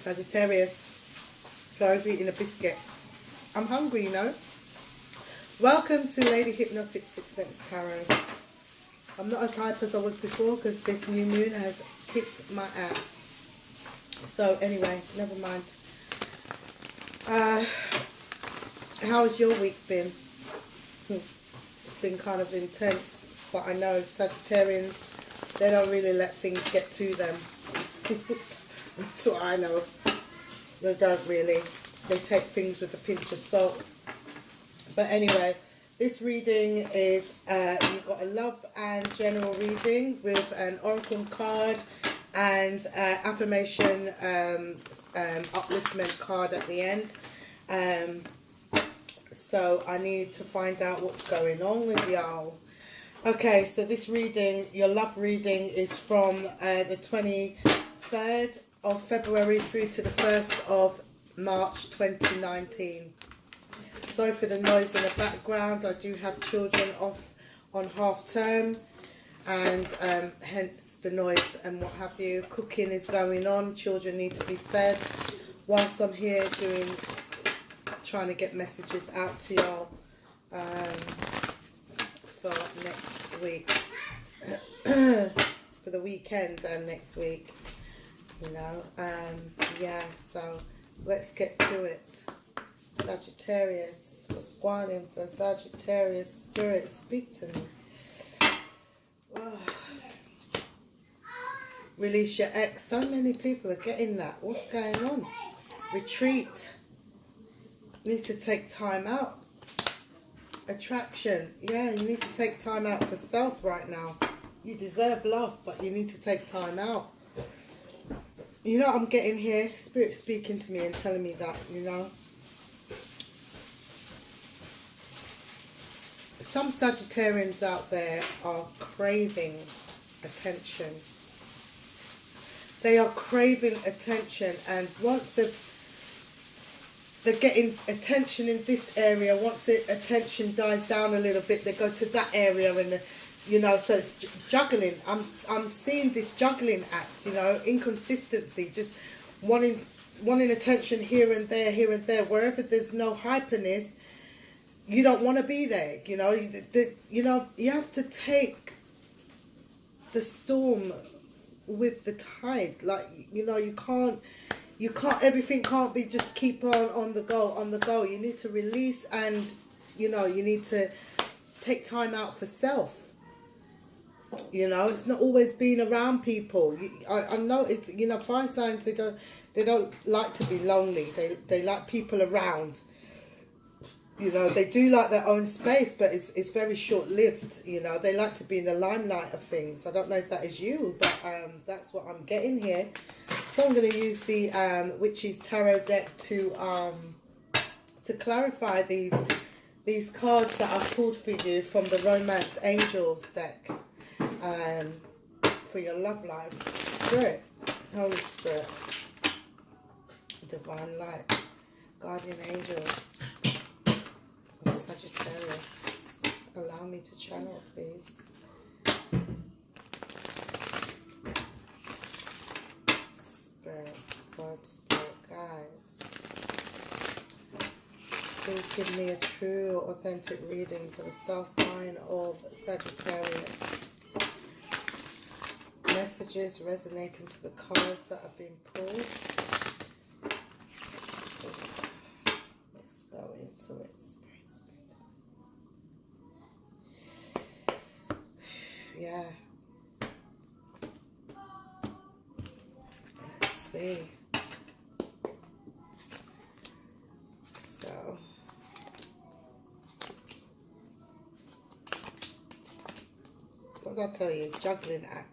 Sagittarius. So I was eating a biscuit. I'm hungry, you know. Welcome to Lady Hypnotic Sixth Sense Tarot. I'm not as hype as I was before because this new moon has kicked my ass. So anyway, never mind. How has your week been? It's been kind of intense, but I know Sagittarians, they don't really let things get to them. That's what I know. They don't really. They take things with a pinch of salt. But anyway, this reading is, you've got a love and general reading with an oracle card and affirmation upliftment card at the end. So I need to find out what's going on with y'all. Okay, so this reading, your love reading, is from the 23rd of February through to the 1st of March 2019. Sorry for the noise in the background. I do have children off on half term, and hence the noise and what have you. Cooking is going on. Children need to be fed whilst I'm here trying to get messages out to y'all for next week, for the weekend and next week, you know. Yeah, so let's get to it. Sagittarius, what's going on for Sagittarius? Spirit, speak to me. Oh. Release your ex. So many people are getting that. What's going on? Retreat. Need to take time out. Attraction. Yeah, you need to take time out for self right now. You deserve love, but you need to take time out. You know what I'm getting here? Spirit speaking to me and telling me that, you know. Some Sagittarians out there are craving attention. They are craving attention, and once they're getting attention in this area, once the attention dies down a little bit, they go to that area, and you know, so it's juggling. I'm seeing this juggling act, you know, inconsistency, just wanting attention here and there, wherever there's no hyperness. You don't want to be there, you know. You know, you have to take the storm with the tide. Like, you know, you can't. Everything can't be just keep on the go. You need to release, and you know, you need to take time out for self. You know, it's not always being around people. I know it's, you know, fire signs, they don't like to be lonely. They like people around. You know, they do like their own space, but it's very short-lived. You know, they like to be in the limelight of things. I don't know if that is you, but that's what I'm getting here. So I'm going to use the Witch's Tarot deck to clarify these cards that I've pulled for you from the Romance Angels deck for your love life. Spirit, Holy Spirit, Divine Light, Guardian Angels, Sagittarius, allow me to channel, please. Spirit, God, Spirit, guys. Please give me a true, authentic reading for the star sign of Sagittarius. Messages resonating to the cards that have been pulled. Let's go into it. Yeah. Let's see. So. What did I tell you? Juggling act.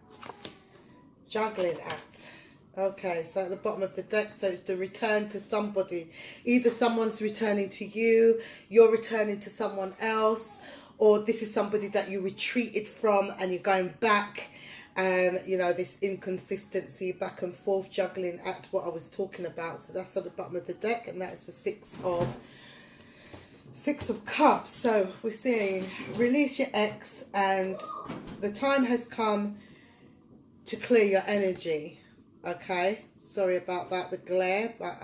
Juggling act. Okay, so at the bottom of the deck, so it's the return to somebody. Either someone's returning to you, you're returning to someone else, or this is somebody that you retreated from and you're going back. You know, this inconsistency, back and forth, juggling act, what I was talking about. So that's at the bottom of the deck, and that is the Six of Cups. So we're seeing release your ex, and the time has come to clear your energy. Okay, sorry about that, the glare, but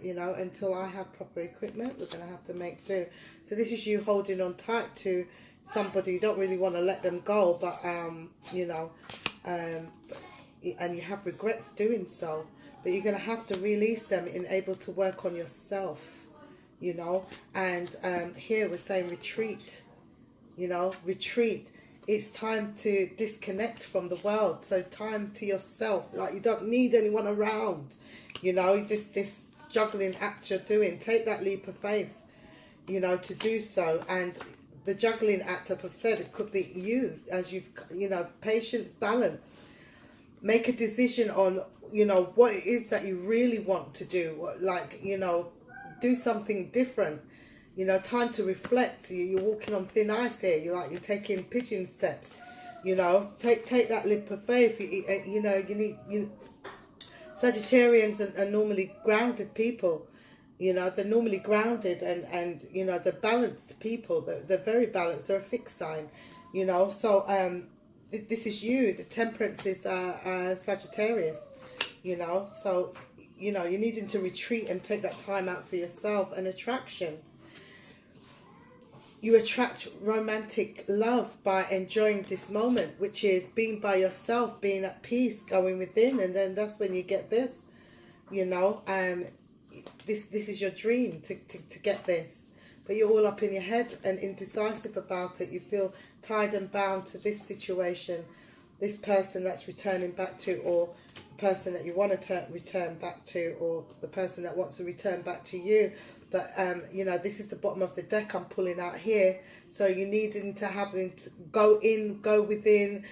you know, until I have proper equipment, we're gonna have to make do. So this is you holding on tight to somebody. You don't really want to let them go, but you know, and you have regrets doing so, but you're gonna have to release them and able to work on yourself, you know. And here we're saying retreat, you know, retreat. It's time to disconnect from the world. So time to yourself. Like, you don't need anyone around, you know. This juggling act you're doing, take that leap of faith, you know, to do so. And the juggling act, as I said, it could be you, as you've, you know, patience, balance. Make a decision on, you know, what it is that you really want to do. Like, you know, do something different. You know, time to reflect. You're walking on thin ice here. You're taking pigeon steps. You know, take that leap of faith. You know, Sagittarians are normally grounded people. You know, they're normally grounded and you know, they're balanced people. They're very balanced. They're a fixed sign. You know, so this is you. The Temperance is Sagittarius. You know, so you know, you're needing to retreat and take that time out for yourself. And attraction. You attract romantic love by enjoying this moment, which is being by yourself, being at peace, going within, and then that's when you get this, you know. This is your dream to get this, but you're all up in your head and indecisive about it. You feel tied and bound to this situation, this person that's returning back to, or the person that you want to return back to, or the person that wants to return back to you. But, you know, this is the bottom of the deck I'm pulling out here. So you needing to go in, go within,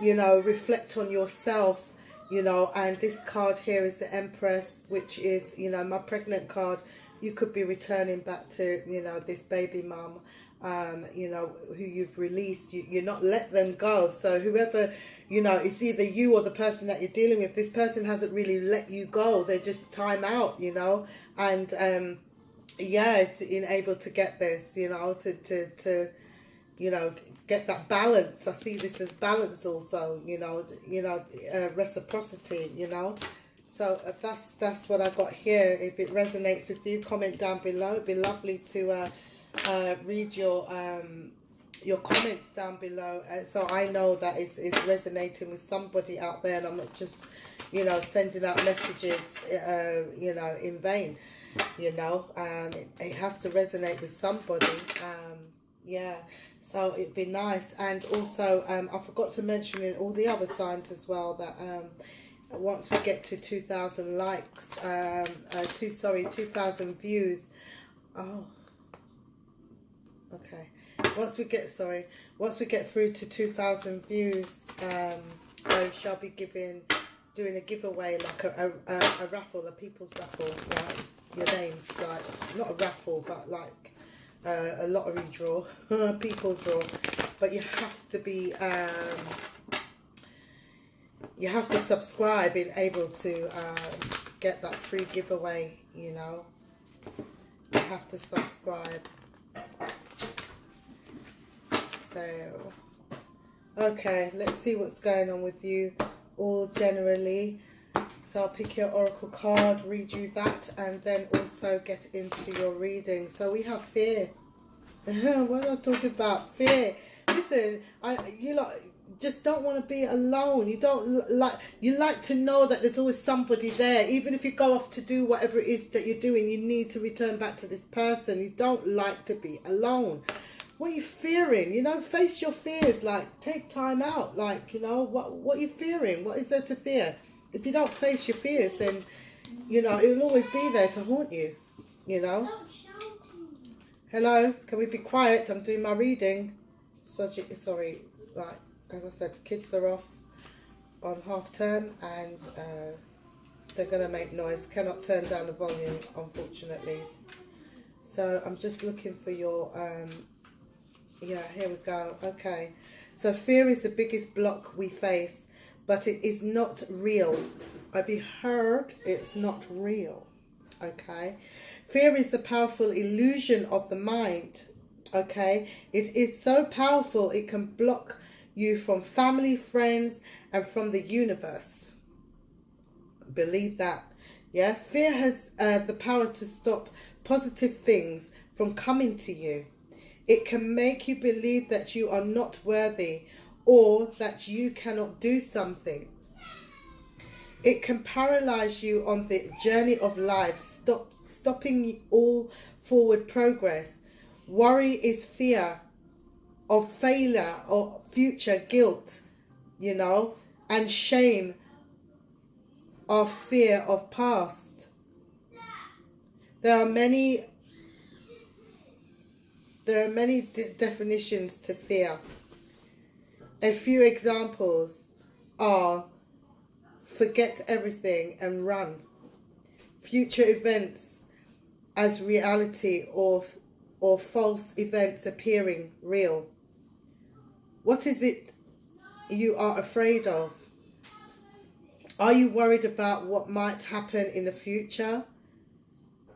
you know, reflect on yourself, you know. And this card here is the Empress, which is, you know, my pregnant card. You could be returning back to, you know, this baby mum, you know, who you've released. You're not let them go. So whoever, you know, it's either you or the person that you're dealing with. This person hasn't really let you go. They're just time out, you know. And, yeah, it's able to get this, you know, to you know, get that balance. I see this as balance also, you know, reciprocity, you know. So that's what I got here. If it resonates with you, comment down below. It'd be lovely to read your comments down below, so I know that it's resonating with somebody out there, and I'm not just, you know, sending out messages, you know, in vain. You know, it has to resonate with somebody. Yeah, so it'd be nice. And also, I forgot to mention in all the other signs as well that once we get to 2,000 likes, 2,000 views. Oh, okay. Once we get through to 2,000 views, I shall be doing a giveaway, like a raffle, a people's raffle, right? Your names, like, not a raffle, but like a lottery draw, a people draw. But you have to be, you have to subscribe in able to get that free giveaway, you know. You have to subscribe. So, okay, let's see what's going on with you all generally. So I'll pick your oracle card, read you that, and then also get into your reading. So we have fear. What am I talking about? Fear. Listen, you just don't want to be alone. You like to know that there's always somebody there. Even if you go off to do whatever it is that you're doing, you need to return back to this person. You don't like to be alone. What are you fearing? You know, face your fears. Like, take time out. Like, you know, what are you fearing? What is there to fear? If you don't face your fears, then, you know, it will always be there to haunt you, you know. Hello, can we be quiet? I'm doing my reading. Sorry, like, as I said, kids are off on half term, and they're going to make noise. Cannot turn down the volume, unfortunately. So I'm just looking for your, yeah, here we go. Okay, so fear is the biggest block we face. But it is not real. Have you heard? It's not real. Okay. Fear is a powerful illusion of the mind. Okay. It is so powerful it can block you from family, friends, and from the universe. believe that. Yeah, fear has the power to stop positive things from coming to you. It can make you believe that you are not worthy or that you cannot do something. It can paralyze you on the journey of life, stopping all forward progress. Worry is fear of failure or future guilt, you know, and shame of fear of past. There are many definitions to fear. A few examples are forget everything and run. Future events as reality or false events appearing real. What is it you are afraid of? Are you worried about what might happen in the future?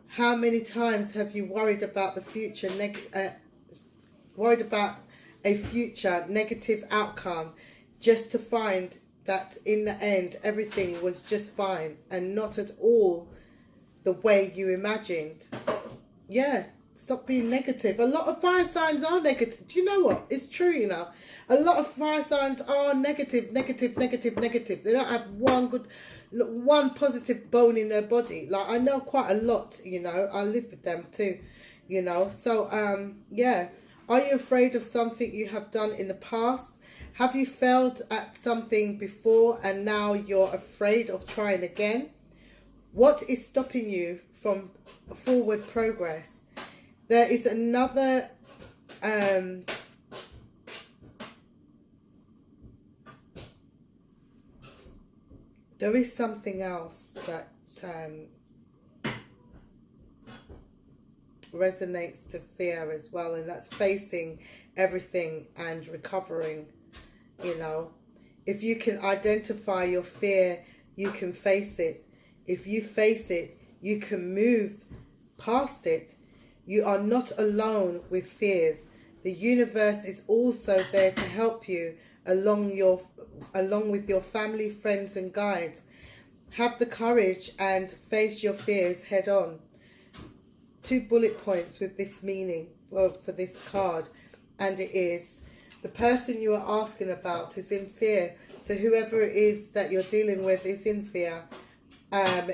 How many times have you worried about the future, worried about a future negative outcome, just to find that in the end everything was just fine and not at all the way you imagined? Yeah, stop being negative. A lot of fire signs are negative. Do you know what? It's true, you know. A lot of fire signs are negative. They don't have one positive bone in their body. Like, I know quite a lot, you know. I live with them too, you know. So, yeah. Are you afraid of something you have done in the past? Have you failed at something before and now you're afraid of trying again? What is stopping you from forward progress? There is another there is something else that resonates to fear as well, and that's facing everything and recovering. You know, if you can identify your fear, you can face it. If you face it, you can move past it. You are not alone with fears. The universe is also there to help you along with your family, friends and guides. Have the courage and face your fears head on. 2 bullet points with this meaning for this card, and it is: the person you are asking about is in fear. So whoever it is that you're dealing with is in fear.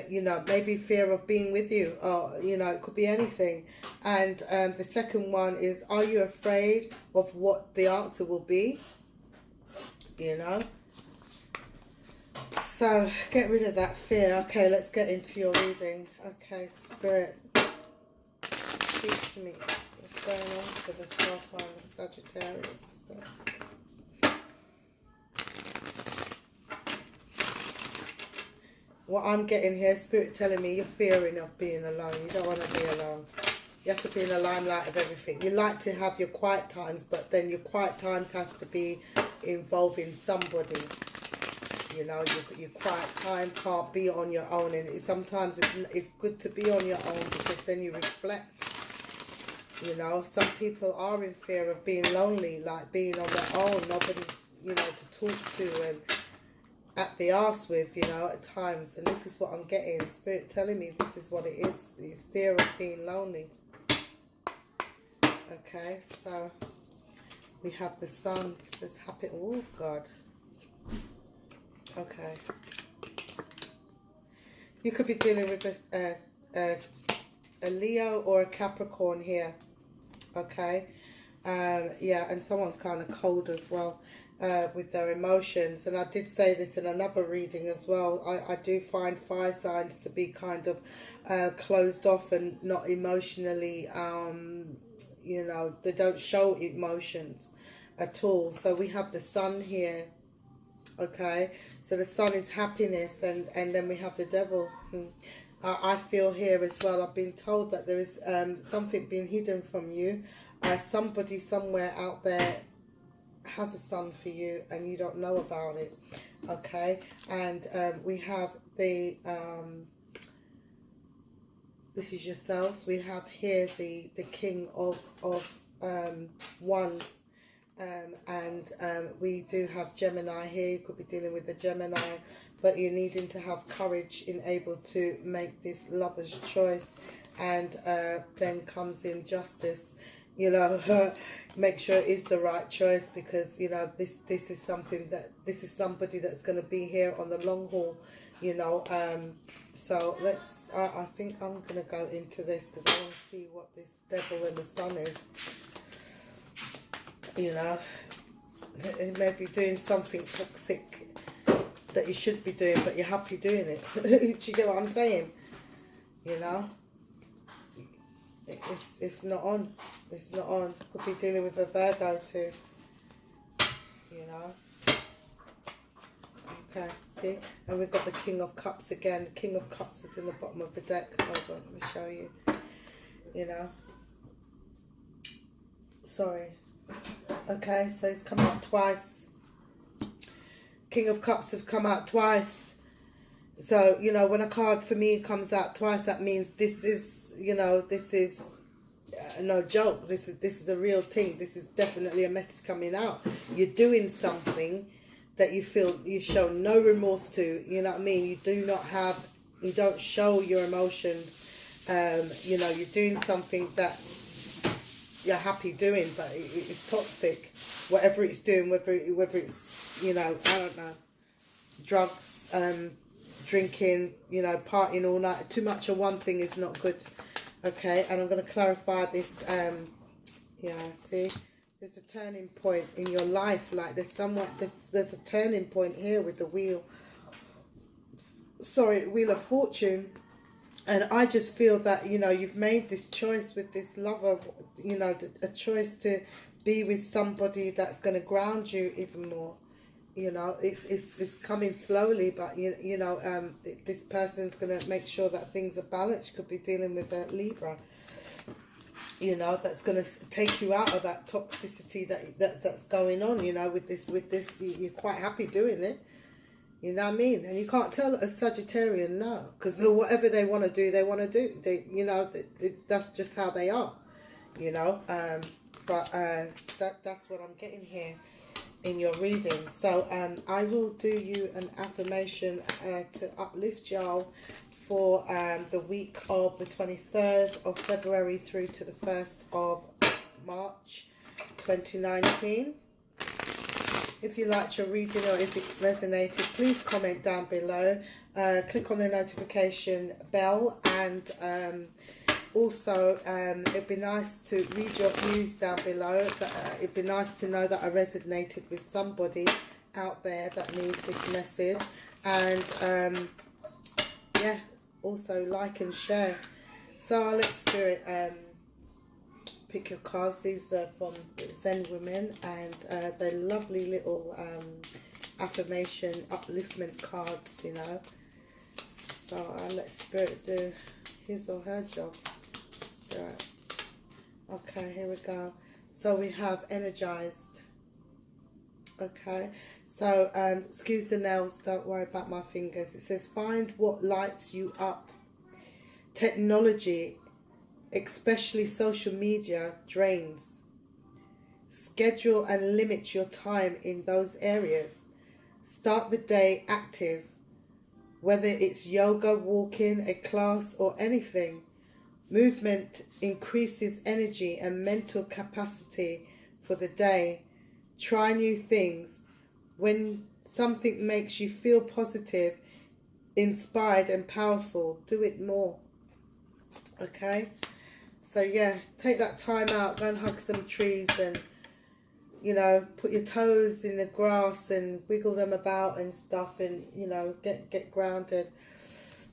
You know, maybe fear of being with you, or, you know, it could be anything. And the second one is, are you afraid of what the answer will be? You know, so get rid of that fear. Okay, let's get into your reading. Okay, Spirit, speak to me. What's going on for the star sign of Sagittarius? What I'm getting here, Spirit telling me you're fearing of being alone. You don't want to be alone. You have to be in the limelight of everything. You like to have your quiet times, but then your quiet times has to be involving somebody. You know, your quiet time can't be on your own. And sometimes it's good to be on your own, because then you reflect. You know, some people are in fear of being lonely, like being on their own. Nobody, you know, to talk to and at the arse with, you know, at times. And this is what I'm getting. Spirit telling me this is what it is. The fear of being lonely. Okay, so we have the sun. It says happy. Oh, God. Okay. You could be dealing with a Leo or a Capricorn here. Okay. Yeah, and someone's kind of cold as well. With their emotions, and I did say this in another reading as well. I do find fire signs to be kind of closed off and not emotionally, you know, they don't show emotions at all. So we have the sun here. Okay, so the sun is happiness, and then we have the devil. I feel here as well, I've been told that there is something being hidden from you. Somebody somewhere out there has a son for you and you don't know about it. Okay, and we have the this is yourselves. We have here the king of wands, and we do have Gemini here. You could be dealing with the Gemini but you're needing to have courage in able to make this lover's choice. And then comes in justice, you know. Make sure it is the right choice, because you know this is something that this is somebody that's going to be here on the long haul, you know. So let's I think I'm going to go into this because I want to see what this devil and the sun is, you know. It may be doing something toxic that you should be doing, but you're happy doing it. Do you get what I'm saying? You know, it's not on. It's not on. Could be dealing with a Virgo too. You know. Okay, see, and we've got the King of Cups again. The King of Cups is in the bottom of the deck. Hold on, let me show you. You know. Sorry. Okay, so it's come out twice. King of Cups have come out twice. So, you know, when a card for me comes out twice, that means this is, you know, this is no joke. This is a real thing. This is definitely a message coming out. You're doing something that you feel you show no remorse to. You know what I mean? You don't show your emotions. You know, you're doing something that you're happy doing, but it's toxic. Whatever it's doing, whether it's, you know, I don't know, drugs, drinking, you know, partying all night. Too much of one thing is not good. Okay, and I'm going to clarify this. Yeah, see, there's a turning point in your life. Like there's a turning point here with the wheel. Sorry, Wheel of Fortune. And I just feel that, you know, you've made this choice with this lover, you know, a choice to be with somebody that's going to ground you even more. You know, it's coming slowly, but, you know, this person's going to make sure that things are balanced. You could be dealing with a Libra, you know, that's going to take you out of that toxicity that's going on, you know, with this, you're quite happy doing it. You know what I mean? And you can't tell a Sagittarian no, because whatever they want to do, they want to do. They, you know, that's just how they are, you know. But that's what I'm getting here in your reading. So I will do you an affirmation to uplift y'all for the week of the 23rd of February through to the 1st of March 2019. If you liked your reading or if it resonated, please comment down below. Click on the notification bell, and also it'd be nice to read your views down below. It'd be nice to know that I resonated with somebody out there that needs this message. And yeah, also like and share. So I'll let Spirit pick your cards. These are from Zen Women, and they're lovely little affirmation upliftment cards, you know. So I'll let Spirit do his or her job. Spirit. Okay, here we go. So we have energized. Okay, so excuse the nails, don't worry about my fingers. It says find what lights you up. Technology, especially social media, drains. Schedule and limit your time in those areas. Start the day active, whether it's yoga, walking, a class, or anything. Movement increases energy and mental capacity for the day. Try new things. When something makes you feel positive, inspired and powerful, do it more. Okay? So yeah, take that time out, go and hug some trees, and, you know, put your toes in the grass and wiggle them about and stuff, and, you know, get grounded.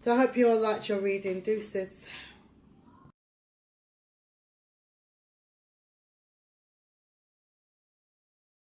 So I hope you all liked your reading. Deuces.